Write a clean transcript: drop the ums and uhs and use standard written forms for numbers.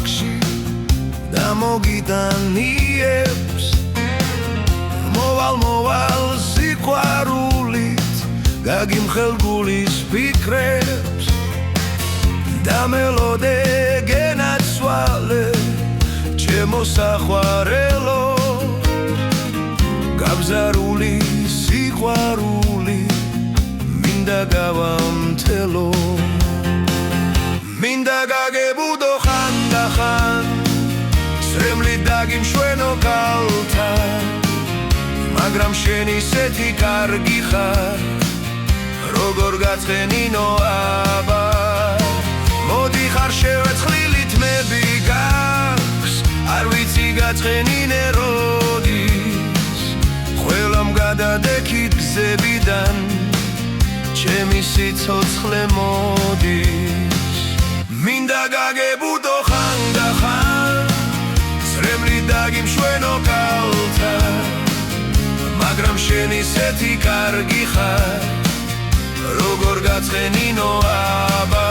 სახში და მოგიტანიებს მოვალ სიყვარულით გაგიმხელ გულის ფიქრებს და მელოდე გენაცვალე ჩემო საყვარელო გაბზარული სიყვარული მინდა გავამთელო მინდა გაგებუდო ხანდახან სრემლით დაგიმშვენო კალთან მაგრამ შენ ისეთი კარგი ხარ როგორ გაცხენინო აბა მოდი ხარ შევეცვლილი თმები გაქვს არ ვიცი გაცხენინე როდის ყველამ გადადექით გზებიდან ჩემი სიცოცხლე მოდის მინდა გაგებუდო ხანდახან სრემლით დაგიმშვენო კალთან მაგრამ შენ ისეთი კარგი ხარ როგორ გაცხენინო აბა